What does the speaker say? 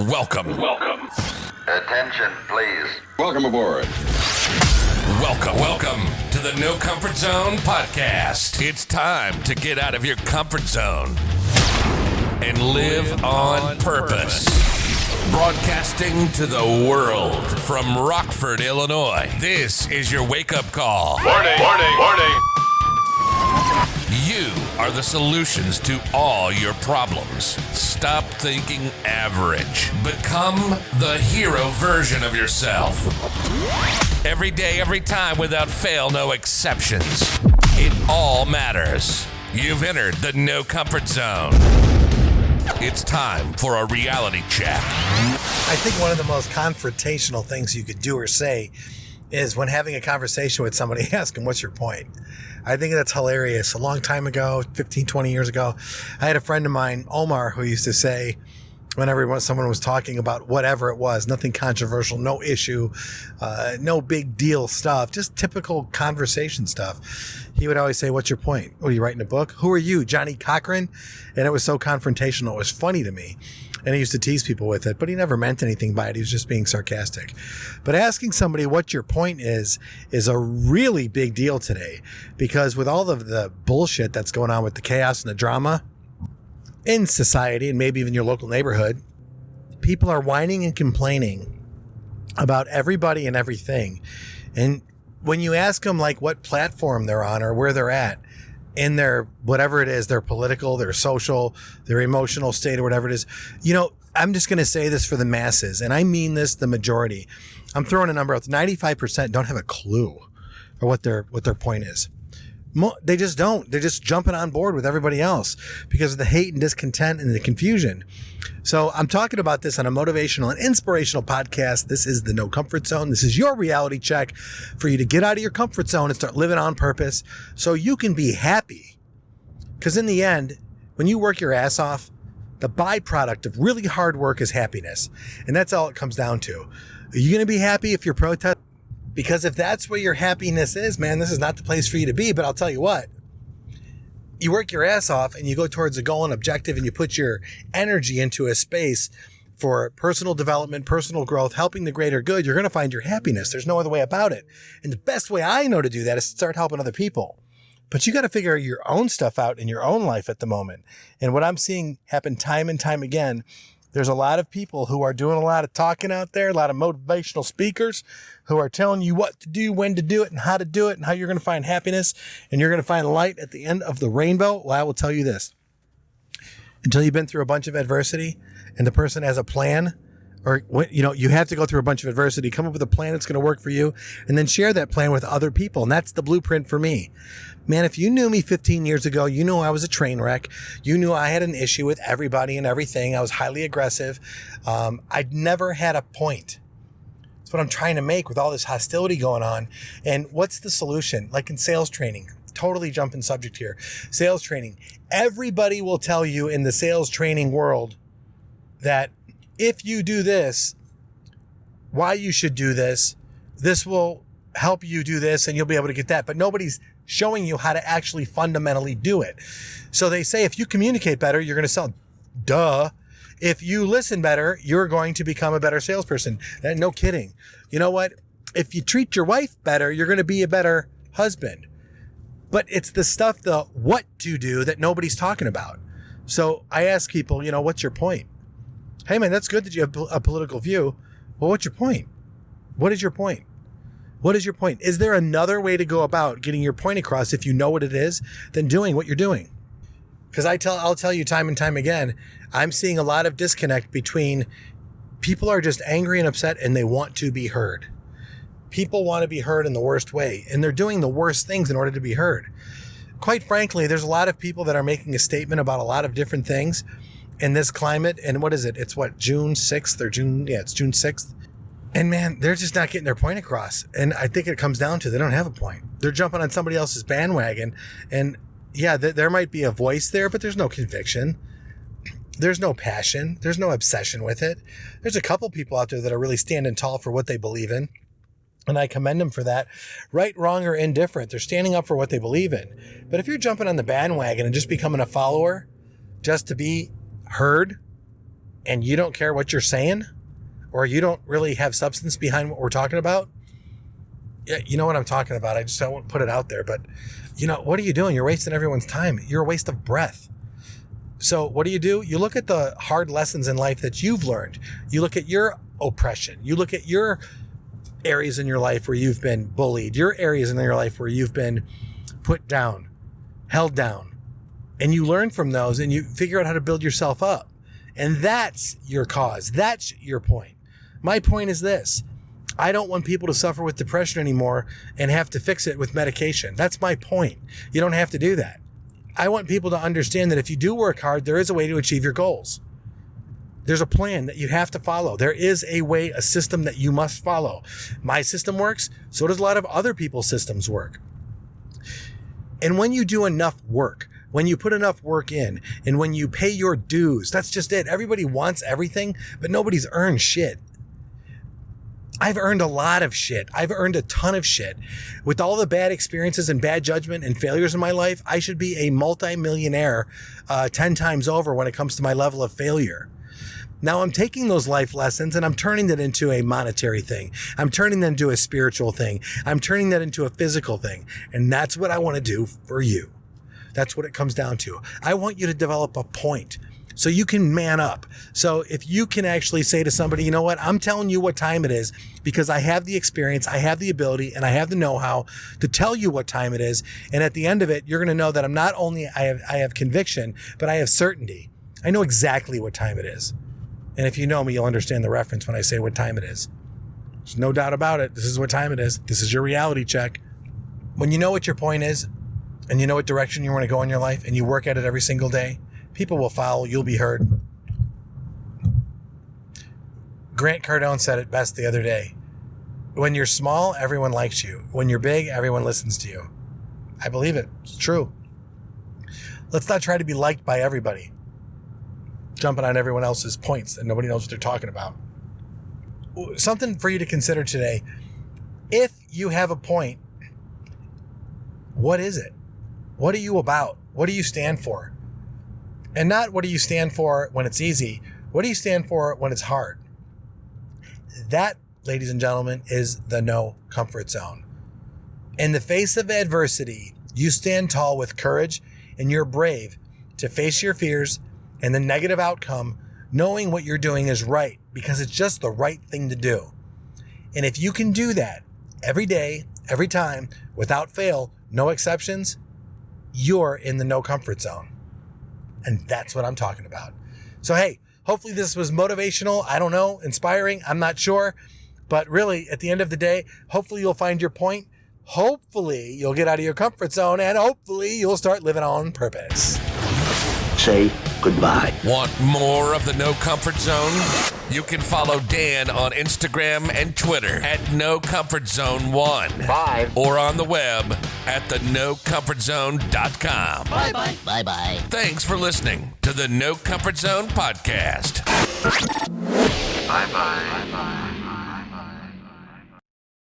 Welcome. Attention, please. Welcome aboard. Welcome to the No Comfort Zone podcast. It's time to get out of your comfort zone and live on purpose. Broadcasting to the world from Rockford, Illinois. This is your wake-up call. Warning. You are the solutions to all your problems. Stop thinking average. Become the hero version of yourself. Every day, every time, without fail, no exceptions. It all matters. You've entered the No Comfort Zone. It's time for a reality check. I think one of the most confrontational things you could do or say is when having a conversation with somebody, ask them, what's your point? I think that's hilarious. A long time ago, 15, 20 years ago, I had a friend of mine, Omar, who used to say, whenever someone was talking about whatever it was, nothing controversial, no issue, no big deal stuff, just typical conversation stuff, he would always say, what's your point? What, are you writing a book? Who are you, Johnny Cochran? And it was so confrontational. It was funny to me. And he used to tease people with it, but he never meant anything by it. He was just being sarcastic. But asking somebody what your point is a really big deal today, because with all of the bullshit that's going on with the chaos and the drama in society and maybe even your local neighborhood, people are whining and complaining about everybody and everything. And when you ask them like what platform they're on or where they're at in their, whatever it is, their political, their social, their emotional state or whatever it is, I'm just going to say this for the masses. And I mean this, the majority. I'm throwing a number out. 95% don't have a clue or what their point is. They just don't. They're just jumping on board with everybody else because of the hate and discontent and the confusion. So I'm talking about this on a motivational and inspirational podcast. This is the No Comfort Zone. This is your reality check for you to get out of your comfort zone and start living on purpose so you can be happy. Because in the end, when you work your ass off, the byproduct of really hard work is happiness. And that's all it comes down to. Are you going to be happy if you're protesting? Because if that's where your happiness is, man, this is not the place for you to be. But I'll tell you what, you work your ass off and you go towards a goal and objective and you put your energy into a space for personal development, personal growth, helping the greater good, you're going to find your happiness. There's no other way about it. And the best way I know to do that is to start helping other people. But you got to figure your own stuff out in your own life at the moment. And what I'm seeing happen time and time again, there's a lot of people who are doing a lot of talking out there, a lot of motivational speakers who are telling you what to do, when to do it, and how to do it, and how you're going to find happiness, and you're going to find light at the end of the rainbow. Well, I will tell you this. Until you've been through a bunch of adversity and the person has a plan, or you have to go through a bunch of adversity, come up with a plan that's going to work for you, and then share that plan with other people. And that's the blueprint for me. Man, if you knew me 15 years ago, you knew I was a train wreck. You knew I had an issue with everybody and everything. I was highly aggressive. I'd never had a point. That's what I'm trying to make with all this hostility going on. And what's the solution? Like in sales training, totally jumping subject here. Sales training. Everybody will tell you in the sales training world that if you do this, why you should do this, this will help you do this and you'll be able to get that. But nobody's showing you how to actually fundamentally do it. So they say if you communicate better, you're going to sell. Duh. If you listen better, you're going to become a better salesperson. No kidding. You know what? If you treat your wife better, you're going to be a better husband. But it's the stuff, the what to do that nobody's talking about. So I ask people, what's your point? Hey man, that's good that you have a political view. Well, what's your point? What is your point? What is your point? Is there another way to go about getting your point across if you know what it is than doing what you're doing? Because I'll tell you time and time again, I'm seeing a lot of disconnect between people are just angry and upset and they want to be heard. People want to be heard in the worst way, and they're doing the worst things in order to be heard. Quite frankly, there's a lot of people that are making a statement about a lot of different things in this climate. And what is it? It's June 6th or June? Yeah, it's June 6th. And man, they're just not getting their point across. And I think it comes down to they don't have a point. They're jumping on somebody else's bandwagon. And yeah, there might be a voice there, but there's no conviction. There's no passion. There's no obsession with it. There's a couple people out there that are really standing tall for what they believe in. And I commend them for that. Right, wrong, or indifferent. They're standing up for what they believe in. But if you're jumping on the bandwagon and just becoming a follower just to be heard, and you don't care what you're saying, or you don't really have substance behind what we're talking about, yeah, you know what I'm talking about. I just don't want to put it out there, but what are you doing? You're wasting everyone's time. You're a waste of breath. So what do? You look at the hard lessons in life that you've learned. You look at your oppression. You look at your areas in your life where you've been bullied, your areas in your life where you've been put down, held down, and you learn from those and you figure out how to build yourself up. And that's your cause. That's your point. My point is this. I don't want people to suffer with depression anymore and have to fix it with medication. That's my point. You don't have to do that. I want people to understand that if you do work hard, there is a way to achieve your goals. There's a plan that you have to follow. There is a way, a system that you must follow. My system works, so does a lot of other people's systems work. And when you do enough work, when you put enough work in, and when you pay your dues, that's just it. Everybody wants everything, but nobody's earned shit. I've earned a lot of shit. I've earned a ton of shit. With all the bad experiences and bad judgment and failures in my life, I should be a multi-millionaire 10 times over when it comes to my level of failure. Now I'm taking those life lessons and I'm turning that into a monetary thing. I'm turning that into a spiritual thing. I'm turning that into a physical thing. And that's what I want to do for you. That's what it comes down to. I want you to develop a point so you can man up. So if you can actually say to somebody, you know what, I'm telling you what time it is because I have the experience, I have the ability, and I have the know-how to tell you what time it is. And at the end of it, you're going to know that I'm not only, I have conviction, but I have certainty. I know exactly what time it is. And if you know me, you'll understand the reference when I say what time it is. There's no doubt about it. This is what time it is. This is your reality check. When you know what your point is, and you know what direction you want to go in your life, and you work at it every single day, people will follow. You'll be heard. Grant Cardone said it best the other day. When you're small, everyone likes you. When you're big, everyone listens to you. I believe it. It's true. Let's not try to be liked by everybody, jumping on everyone else's points and nobody knows what they're talking about. Something for you to consider today. If you have a point, what is it? What are you about? What do you stand for? And not what do you stand for when it's easy. What do you stand for when it's hard? That, ladies and gentlemen, is the no comfort zone. In the face of adversity, you stand tall with courage and you're brave to face your fears and the negative outcome, knowing what you're doing is right because it's just the right thing to do. And if you can do that every day, every time, without fail, no exceptions, you're in the no comfort zone. And that's what I'm talking about. So, hey, hopefully this was motivational. I don't know, inspiring. I'm not sure. But really, at the end of the day, hopefully you'll find your point. Hopefully you'll get out of your comfort zone. And hopefully you'll start living on purpose. Say goodbye. Want more of the No Comfort Zone? You can follow Dan on Instagram and Twitter at NoComfortZone1. Bye. Or on the web at thenocomfortzone.com. Bye-bye. Bye-bye. Thanks for listening to the No Comfort Zone podcast. Bye-bye. Bye-bye.